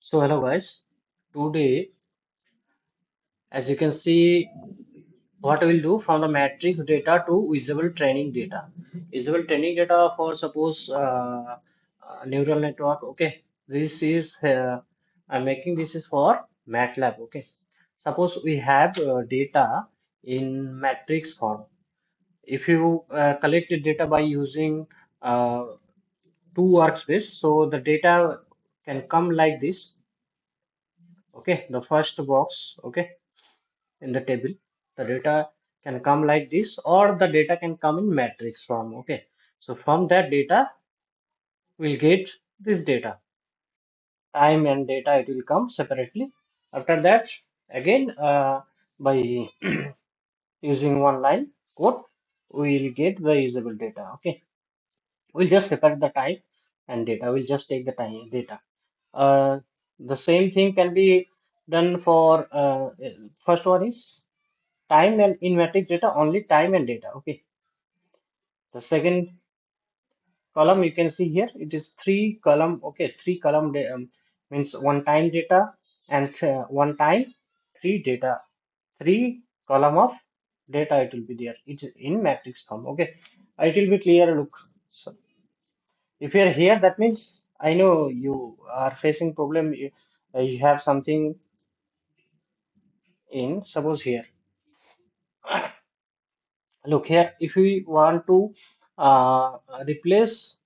So hello guys, today as you can see what I will do from the matrix data to visible training data. Visible training data for suppose neural network. Okay, this is I'm making this is for MATLAB. Okay, suppose we have data in matrix form. If you collect the data by using uh, two workspace, so the data can come like this. Okay, the first box. Okay, in the table. The data can come like this, or the data can come in matrix form. Okay, so from that data, we'll get this data. Time and data, it will come separately. After that, again, by using one line code, we'll get the usable data. Okay, we'll just separate the time and data. We'll just take the time data. Uh, the same thing can be done for first one is time and in matrix data only time and data. Okay, the second column you can see here, it is three column. Okay, three column means one time data and one time three data, three column of data it will be there. It's in matrix form. Okay, it will be clear. Look, so if you are here, that means I know you are facing problem. You have something in suppose here. Look here, if we want to replace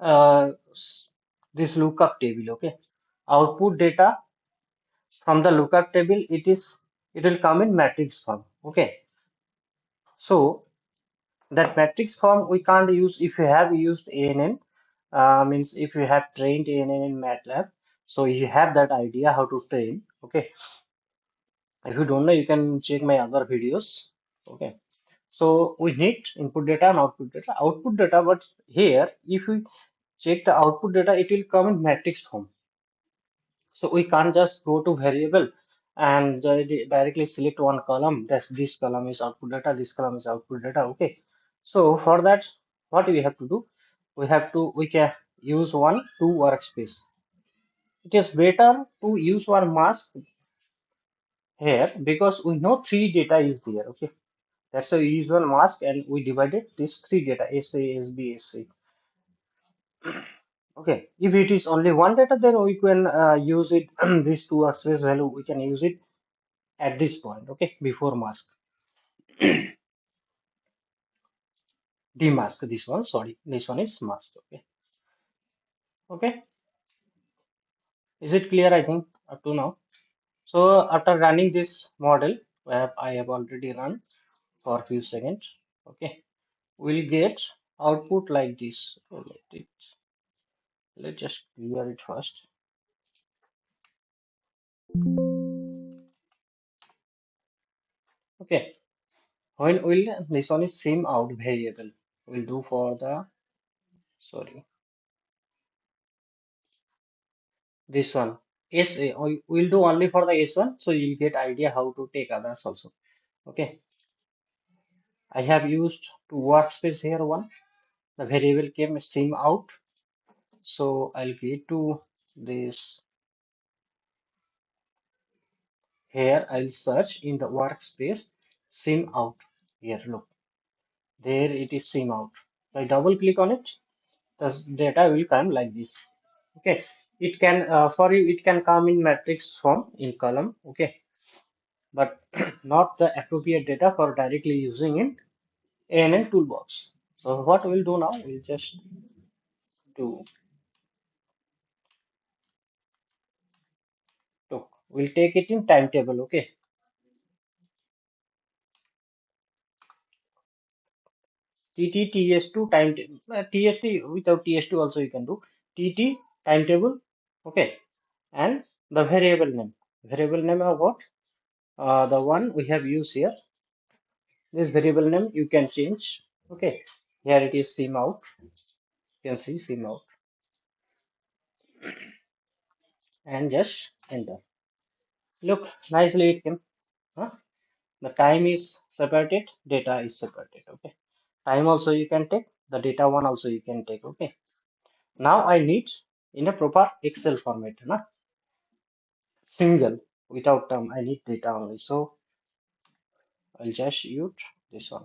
this lookup table. Okay, output data from the lookup table, it will come in matrix form. Okay, so that matrix form we can't use if you have used ANN. Means if you have trained ANN in MATLAB, so you have that idea how to train. Okay, if you don't know, you can check my other videos. Okay, so we need input data and output data, but here if we check the output data, it will come in matrix form. So we can't just go to variable and directly select one column. That's this column is output data, this column is output data. Okay. So for that, what we have to do? We can use one two workspace. It is better to use one mask here because we know three data is there. Okay. That's why we use one mask and we divided this three data SA, SB, SC. Okay, if it is only one data, then we can use it. These two workspace value we can use it at this point. Okay, before mask, demask this one. Sorry, this one is mask. Okay, okay, is it clear? I think up to now. So after running this model, I have already run for a few seconds. Okay, we'll get output like this. So let's just clear it first. Okay, when will this one is sim out variable. We'll do for the sorry this one. SA, we'll do only for the S1, so you'll get idea how to take others also. Okay, I have used two workspace here. One, the variable came sim out, so I'll get to this here. I'll search in the workspace sim out. Here, look, there it is sim out. I double click on it, the data will come like this. Okay, it can for you it can come in matrix form in column. Okay, but not the appropriate data for directly using in ANN Toolbox. So what we'll do now, we'll just do, look, we'll take it in timetable. Okay, TTTS2 timetable, TST without TS2 also you can do TT timetable. Okay, and the variable name. Variable name of what? The one we have used here. This variable name you can change. Okay, here it is sim out. You can see sim out and just enter. Look, nicely it came. Huh? The time is separated, data is separated. Okay, time also you can take, the data one also you can take. Okay, now I need in a proper Excel format. Na? single without term. I need data only. So I'll just use this one.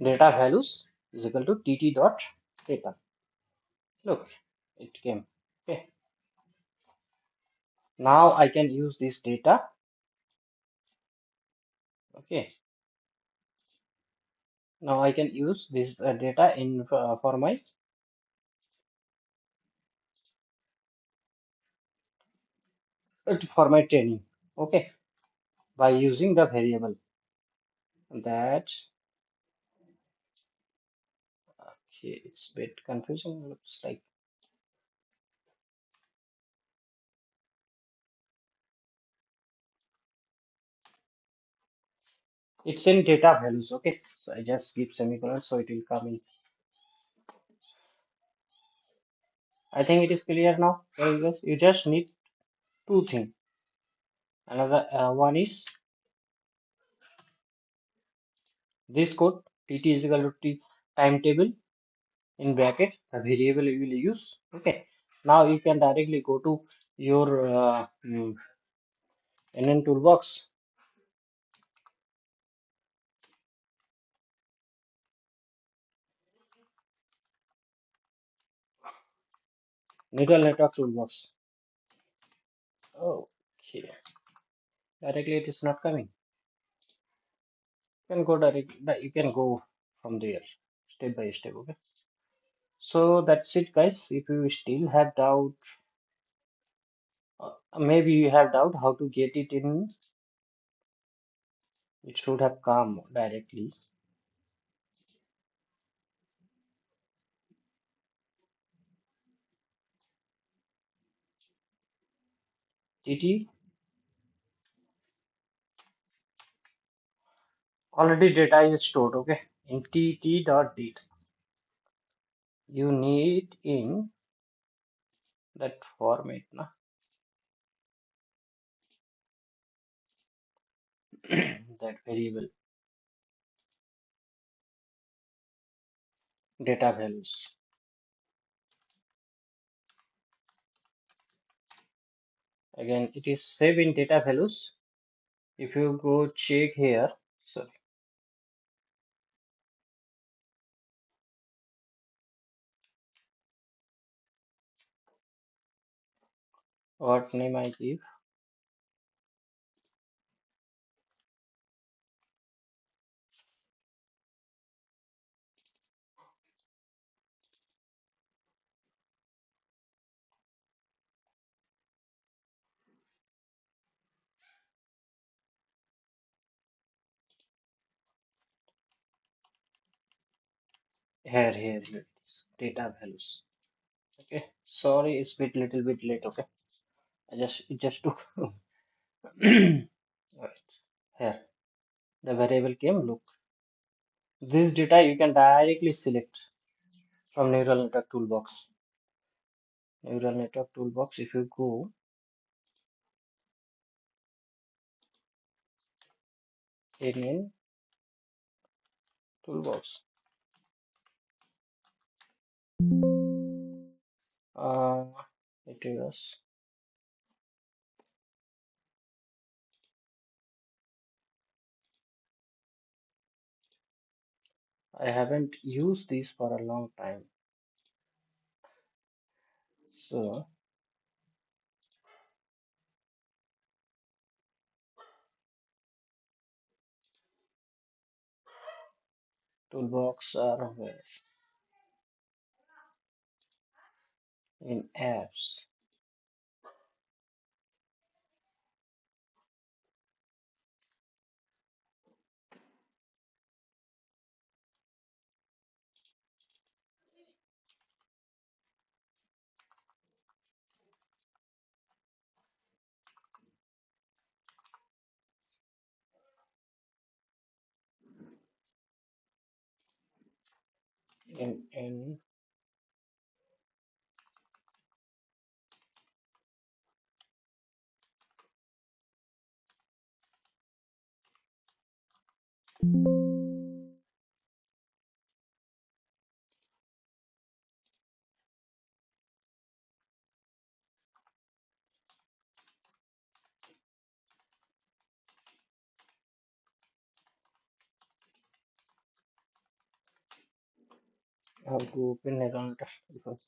Data values is equal to tt dot data. Look, it came. Okay. Now I can use this data. Okay. Now I can use this data in for my training. Okay. By using the variable that. Okay, it's a bit confusing. Looks like it's in data values. Okay. So I just give semicolon so it will come in. I think it is clear now. Very good. You just need two things. Another one is this code tt is equal to t timetable in bracket the variable you will use. Okay. Now you can directly go to your ANN Toolbox. Neural network toolbox. Okay. Directly it is not coming. You can go directly. You can go from there step by step. Okay. So that's it, guys. If you still have doubt, maybe you have doubt how to get it in, it should have come directly. TT already data is stored. Okay. In tt dot data. You need in that format, na? That variable data values. Again, it is saved in data values. If you go check here, sorry, what name I give? Here it is. Data values. Okay. Sorry, it's little bit late. Okay. It just took. Right. Here, the variable came. Look, this data you can directly select from Neural Network Toolbox. Neural Network Toolbox. If you go ANN Toolbox, uh, it is. I haven't used this for a long time. So toolbox are where? In apps. In How to open account because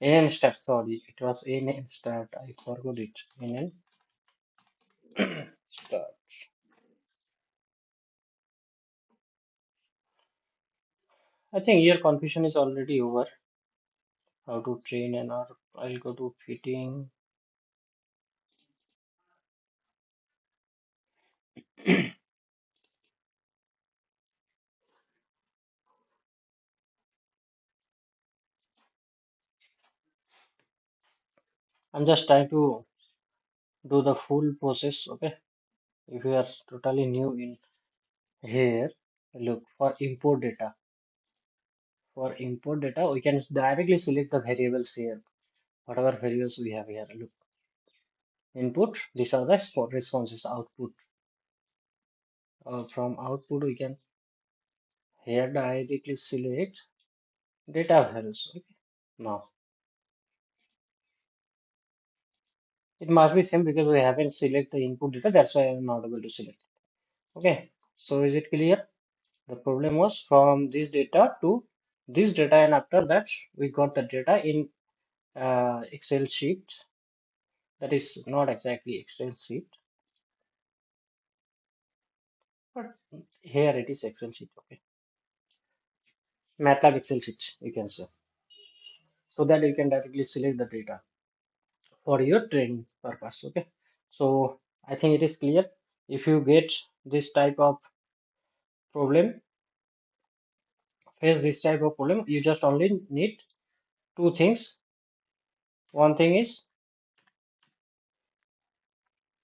ANN start, sorry, it was ANN start. I forgot it. ANN start. I think your confusion is already over. How to train and or I'll go to fitting. I'm just trying to do the full process. Okay. If you are totally new in here, look for import data. For import data, we can directly select the variables here. Whatever variables we have here. Look, input, these are the responses, output. From output, we can here directly select data values. Okay. Now, it must be same because we haven't selected the input data. That's why I'm not able to select. Okay. So is it clear? The problem was from this data to this data, and after that, we got the data in Excel sheet. That is not exactly Excel sheet, but here it is Excel sheet. Okay. MATLAB Excel sheet, you can say. So that you can directly select the data for your training purpose. Okay. So I think it is clear. If you get this type of problem, face this type of problem, you just only need two things. One thing is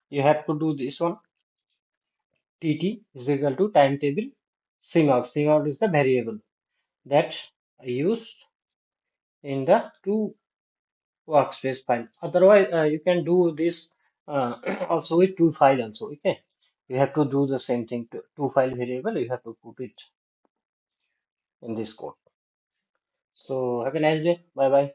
you have to do this one. TT is equal to timetable swing out. Swing out is the variable that I used in the two workspace file. Otherwise, you can do this also with two file also. Okay, you have to do the same thing. Two file variable, you have to put it in this code. So have a nice day. Bye bye.